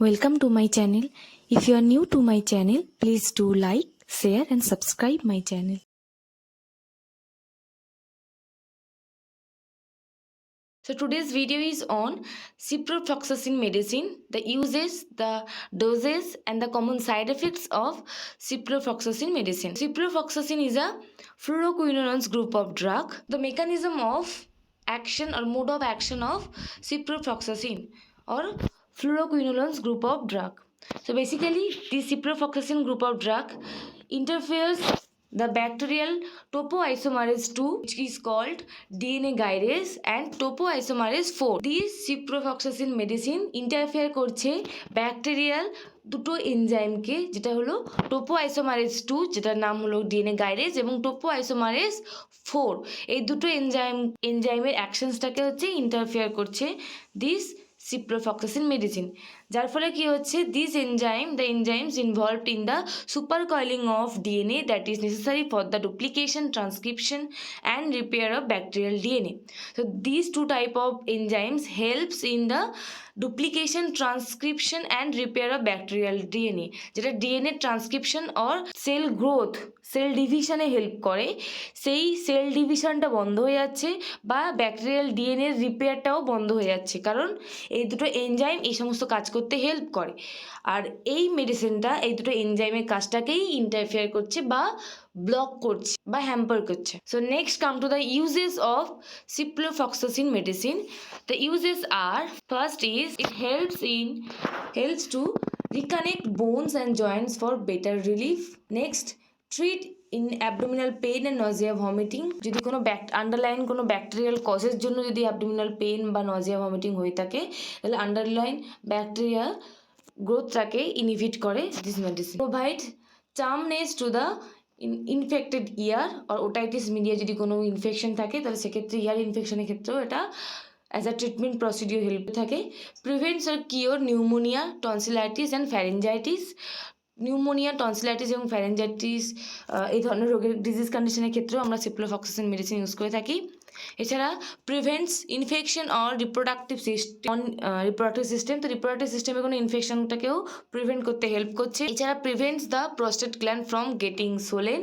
Welcome to my channel. If you are new to my channel, please do like, share and subscribe my channel. So today's video is on ciprofloxacin medicine, the uses, the doses and the common side effects of ciprofloxacin medicine. Ciprofloxacin is a fluoroquinolones group of drug. The mechanism of action or mode of action of ciprofloxacin or fluoroquinolones group of drug. So basically this ciprofloxacin group of drug interferes the bacterial topoisomerase 2, which is called DNA gyrase, and topoisomerase 4. This ciprofloxacin medicine interfere করছে bacterial দুটো এনজাইমকে, যেটা হলো টোপোআইসোমারেজ 2, যেটার নাম হলো DNA gyrase, এবং টোপোআইসোমারেজ 4। এই দুটো এনজাইমের অ্যাকশনসটাকে হচ্ছে ইন্টারফেয়ার করছে দিস ciprofloxacin medicine, যার ফলে কি হচ্ছে the enzymes involved in the supercoiling of DNA that is necessary for the duplication, transcription and repair of bacterial DNA. So these two type of enzymes helps in the duplication, transcription and repair of bacterial DNA, যেটা DNA transcription or cell growth, cell ডিভিশনে help করে। সেই sell ডিভিশনটা বন্ধ হয়ে যাচ্ছে বা bacterial ডিএনএর রিপেয়ারটাও বন্ধ হয়ে যাচ্ছে, কারণ এই দুটো এনজাইম এই সমস্ত কাজ করতে হেল্প করে। আর এই মেডিসিনটা এই দুটো এনজাইমের কাজটাকেই ইন্টারফেয়ার করছে বা ব্লক করছে বা হ্যাম্পার করছে। So next come to the uses of ciprofloxacin medicine. The uses are, first is it helps to reconnect bones and joints for better relief. Next, treat in abdominal pain and nausea, vomiting. যদি কোনো underline কোনো bacterial কজের জন্য যদি abdominal pain বা Nazia vomiting হয়ে থাকে, তাহলে underline bacteria গ্রোথটাকে ইনহিবিট করে this medicine. Provide calmness to the infected ear আর ওটাইটিস মিডিয়া, যদি কোনো ইনফেকশন থাকে তাহলে সেক্ষেত্রে ইয়ার ইনফেকশনের ক্ষেত্রেও এটা as a treatment procedure help থাকে। প্রিভেন্টস আর cure pneumonia, tonsillitis and pharyngitis. Pneumonia, tonsillitis এবং ফ্যারেঞ্জাইটিস এই ধরনের রোগের ডিজিজ কন্ডিশনের ক্ষেত্রেও আমরা ciprofloxacin মেডিসিন ইউজ করে থাকি। এছাড়া prevents infection or reproductive system, তো রিপ্রোডাক্টিভ সিস্টেমে কোনো ইনফেকশনটাকেও প্রিভেন্ট করতে হেল্প করছে। এছাড়া prevents the prostate gland from getting swollen,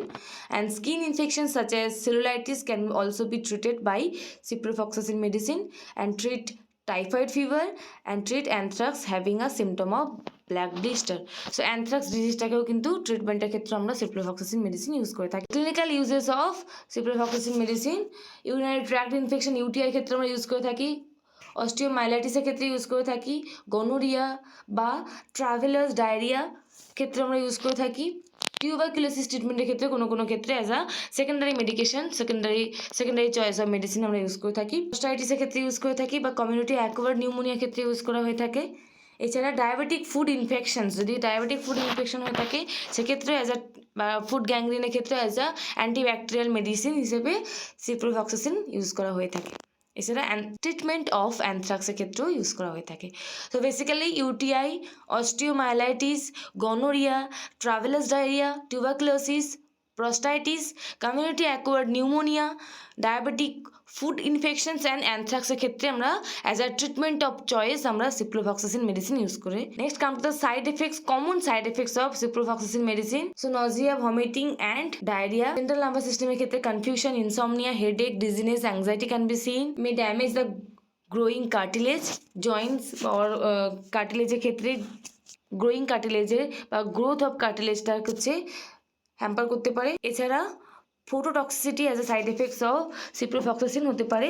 and skin infection such as cellulitis can also be treated by ciprofloxacin medicine, and treat typhoid fever and treat anthrax having a symptom of black blister. So anthrax ডিজিজটাকেও কিন্তু ট্রিটমেন্টের ক্ষেত্রে আমরা ciprofloxacin medicine use করে থাকি। Clinical uses of ciprofloxacin medicine, urinary tract infection UTI ক্ষেত্রে আমরা use করে থাকি, অস্টিওমাইলাইটিসের ক্ষেত্রে ইউজ করে থাকি, গনোরিয়া বা ট্রাভেলার্স ডায়রিয়া ক্ষেত্রে আমরা ইউজ করে থাকি, টিউবারকুলোসিস ট্রিটমেন্টের ক্ষেত্রে কোনো ক্ষেত্রে as a secondary medication, secondary choice of medicine আমরা ইউজ করে থাকি, মাস্টাইটিসের ক্ষেত্রে ইউজ করে থাকি বা কমিউনিটি অ্যাকোয়ার্ড নিউমোনিয়ার ক্ষেত্রে ইউজ করা হয়ে থাকে। এছাড়া ডায়াবেটিক ফুড ইনফেকশনস, যদি ডায়াবেটিক ফুড ইনফেকশন হয়ে থাকে সেক্ষেত্রে অ্যাজ আ বা ফুড গ্যাংগ্রিনের ক্ষেত্রে অ্যাজ আ অ্যান্টিব্যাকটেরিয়াল মেডিসিন হিসেবে ciprofloxacin ইউজ করা হয়ে থাকে। এছাড়া ট্রিটমেন্ট অফ অ্যানথ্রাক্সের ক্ষেত্রেও ইউজ করা হয়ে থাকে। তো basically UTI, osteomyelitis, gonorrhoea, travellers diarrhoea, tuberculosis, prostatitis, community acquired pneumonia, diabetic foot infections and অ্যানথ্রাক্সের ক্ষেত্রে আমরা as a treatment of choice আমরা ciprofloxacin মেডিসিন ইউজ করে। Next come to the side effects, common side effects of ciprofloxacin medicine. So nausea, vomiting and diarrhoea. Central nervous সিস্টেমের ক্ষেত্রে confusion, insomnia, headache, dizziness, anxiety can be seen. May damage the growing cartilage, joints or কার্টিলেজের ক্ষেত্রে growing কার্টিলেজের বা growth of কার্টিলেজটা হচ্ছে hamper করতে পারে। এছাড়া phototoxicity as a side effects of ciprofloxacin হতে পারে,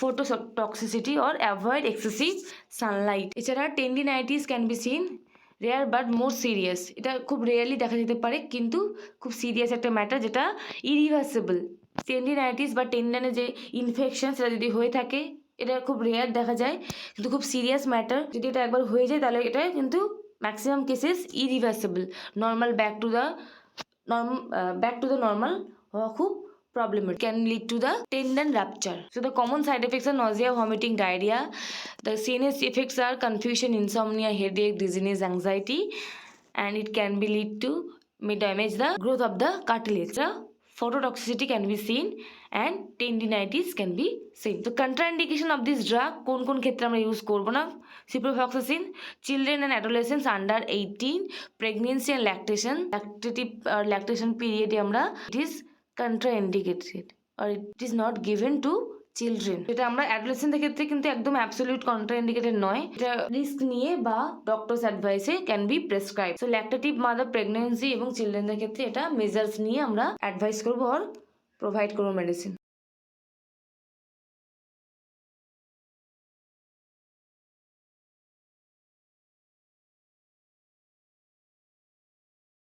phototoxicity or avoid excessive sunlight. এছাড়া tendinitis can be seen, rare but more serious. এটা খুব রেয়ারলি দেখা যেতে পারে কিন্তু খুব সিরিয়াস একটা ম্যাটার, যেটা ইরিভার্সেবল। টেন্ডিনাইটিস বা টেন্ডানে যে ইনফেকশন সেটা যদি হয়ে থাকে, এটা খুব রেয়ার দেখা যায় কিন্তু খুব সিরিয়াস ম্যাটার। যদি এটা একবার হয়ে যায় তাহলে এটা কিন্তু maximum cases irreversible, normal back to the normal হওয়া খুব problematic, can lead to the tendon rupture. So the common side effects are nausea, vomiting, diarrhea. The CNS effects are confusion, insomnia, headache, dizziness, anxiety, and it can be lead to may damage the growth of the cartilage. The phototoxicity can be seen and tendinitis can be seen. তো contraindication of this drug কোন কোন ক্ষেত্রে আমরা use করব না ciprofloxacin, children and adolescents under 18, pregnancy and lactation period আমরা it is contraindicated or it is not given to children. এটা আমরা অ্যাডোলেসেন্টের ক্ষেত্রে কিন্তু একদম অ্যাবসলিউট কন্ট্রাইন্ডিকেটেড নয়, এটা রিস্ক নিয়ে বা ডক্টরস অ্যাডভাইসে can be prescribe. So lactating mother, pregnancy এবং চিলড্রেনদের ক্ষেত্রে এটা মেজার্স নিয়ে আমরা অ্যাডভাইস করবো আর প্রোভাইড করবো মেডিসিন।